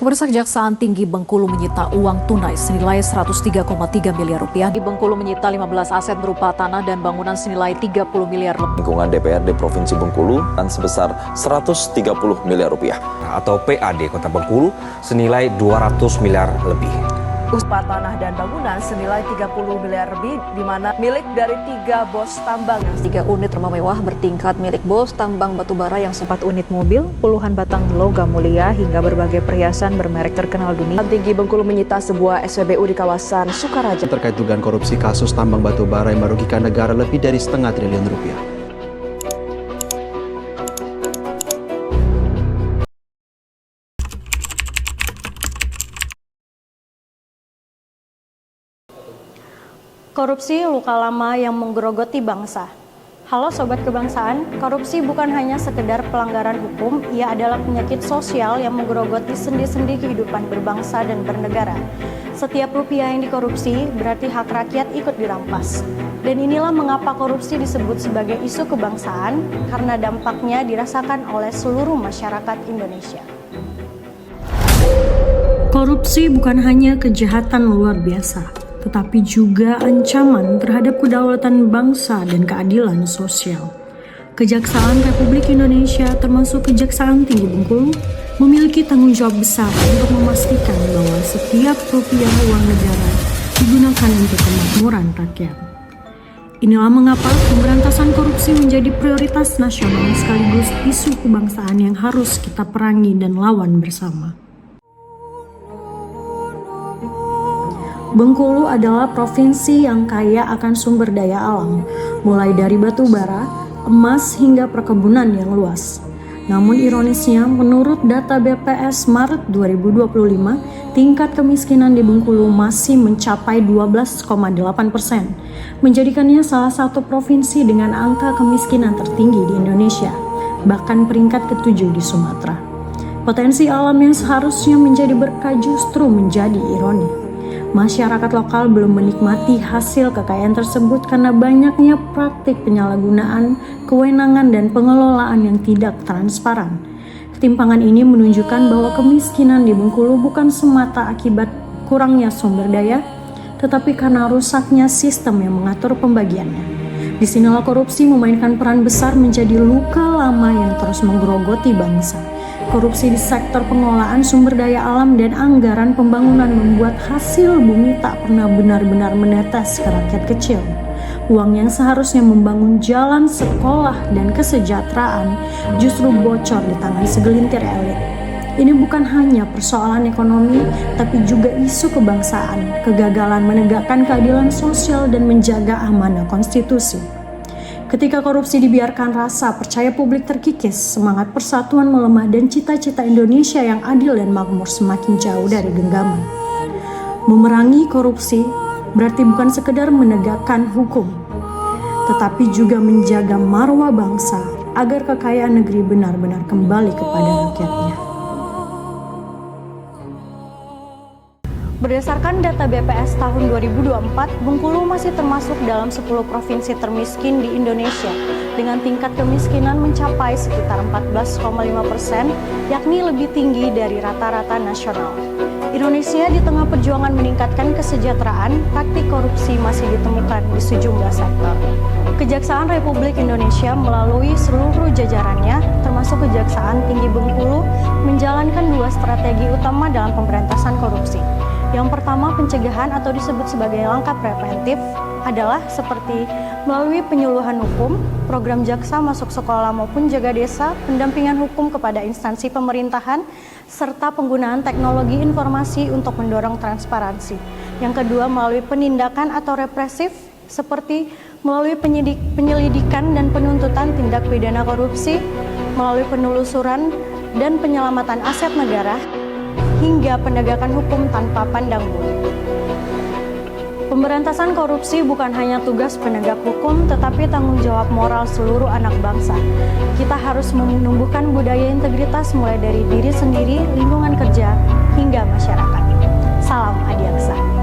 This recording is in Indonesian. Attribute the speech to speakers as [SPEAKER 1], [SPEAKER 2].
[SPEAKER 1] Pemirsa, Kejaksaan Tinggi Bengkulu menyita uang tunai senilai 103,3 miliar rupiah. Di Bengkulu menyita 15 aset berupa tanah dan bangunan senilai 30 miliar lebih.
[SPEAKER 2] Lingkungan DPRD Provinsi Bengkulu dan sebesar 130 miliar rupiah.
[SPEAKER 3] Atau PAD Kota Bengkulu senilai 200 miliar lebih.
[SPEAKER 4] Berupa tanah dan bangunan senilai 30 miliar lebih, di mana milik dari 3 bos tambang.
[SPEAKER 1] 3 unit rumah mewah bertingkat milik bos tambang batubara yang
[SPEAKER 5] 4 unit mobil, puluhan batang logam mulia, hingga berbagai perhiasan bermerek terkenal dunia.
[SPEAKER 4] Tinggi Bengkulu menyita sebuah SPBU di kawasan Sukaraja.
[SPEAKER 6] Terkait dugaan korupsi kasus tambang batubara yang merugikan negara lebih dari setengah triliun rupiah.
[SPEAKER 7] Korupsi luka lama yang menggerogoti bangsa. Halo Sobat Kebangsaan, korupsi bukan hanya sekedar pelanggaran hukum, ia adalah penyakit sosial yang menggerogoti sendi-sendi kehidupan berbangsa dan bernegara. Setiap rupiah yang dikorupsi berarti hak rakyat ikut dirampas. Dan inilah mengapa korupsi disebut sebagai isu kebangsaan, karena dampaknya dirasakan oleh seluruh masyarakat Indonesia. Korupsi bukan hanya kejahatan luar biasa, tetapi juga ancaman terhadap kedaulatan bangsa dan keadilan sosial. Kejaksaan Republik Indonesia termasuk Kejaksaan Tinggi Bengkulu memiliki tanggung jawab besar untuk memastikan bahwa setiap rupiah uang negara digunakan untuk kemakmuran rakyat. Inilah mengapa pemberantasan korupsi menjadi prioritas nasional sekaligus isu kebangsaan yang harus kita perangi dan lawan bersama. Bengkulu adalah provinsi yang kaya akan sumber daya alam, mulai dari batu bara, emas hingga perkebunan yang luas. Namun ironisnya, menurut data BPS Maret 2025, tingkat kemiskinan di Bengkulu masih mencapai 12,8%, menjadikannya salah satu provinsi dengan angka kemiskinan tertinggi di Indonesia, bahkan peringkat ke-7 di Sumatera. Potensi alam yang seharusnya menjadi berkah justru menjadi ironi. Masyarakat lokal belum menikmati hasil kekayaan tersebut karena banyaknya praktik penyalahgunaan, kewenangan, dan pengelolaan yang tidak transparan. Ketimpangan ini menunjukkan bahwa kemiskinan di Bengkulu bukan semata akibat kurangnya sumber daya, tetapi karena rusaknya sistem yang mengatur pembagiannya. Disinilah korupsi memainkan peran besar menjadi luka lama yang terus menggerogoti bangsa. Korupsi di sektor pengelolaan sumber daya alam dan anggaran pembangunan membuat hasil bumi tak pernah benar-benar menetes ke rakyat kecil. Uang yang seharusnya membangun jalan, sekolah, dan kesejahteraan justru bocor di tangan segelintir elit. Ini bukan hanya persoalan ekonomi, tapi juga isu kebangsaan, kegagalan menegakkan keadilan sosial dan menjaga amanah konstitusi. Ketika korupsi dibiarkan, rasa percaya publik terkikis, semangat persatuan melemah, dan cita-cita Indonesia yang adil dan makmur semakin jauh dari genggaman. Memerangi korupsi berarti bukan sekedar menegakkan hukum, tetapi juga menjaga marwah bangsa agar kekayaan negeri benar-benar kembali kepada rakyatnya. Berdasarkan data BPS tahun 2024, Bengkulu masih termasuk dalam 10 provinsi termiskin di Indonesia dengan tingkat kemiskinan mencapai sekitar 14,5%, yakni lebih tinggi dari rata-rata nasional. Indonesia di tengah perjuangan meningkatkan kesejahteraan, praktik korupsi masih ditemukan di sejumlah sektor. Kejaksaan Republik Indonesia melalui seluruh jajarannya, termasuk Kejaksaan Tinggi Bengkulu, menjalankan 2 strategi utama dalam pemberantasan korupsi. Yang pertama, pencegahan atau disebut sebagai langkah preventif adalah seperti melalui penyuluhan hukum, program jaksa masuk sekolah maupun jaga desa, pendampingan hukum kepada instansi pemerintahan, serta penggunaan teknologi informasi untuk mendorong transparansi. Yang kedua, melalui penindakan atau represif seperti melalui penyelidikan dan penuntutan tindak pidana korupsi, melalui penelusuran dan penyelamatan aset negara, hingga penegakan hukum tanpa pandang bulu. Pemberantasan korupsi bukan hanya tugas penegak hukum, tetapi tanggung jawab moral seluruh anak bangsa. Kita harus menumbuhkan budaya integritas mulai dari diri sendiri, lingkungan kerja, hingga masyarakat. Salam Adiaksa.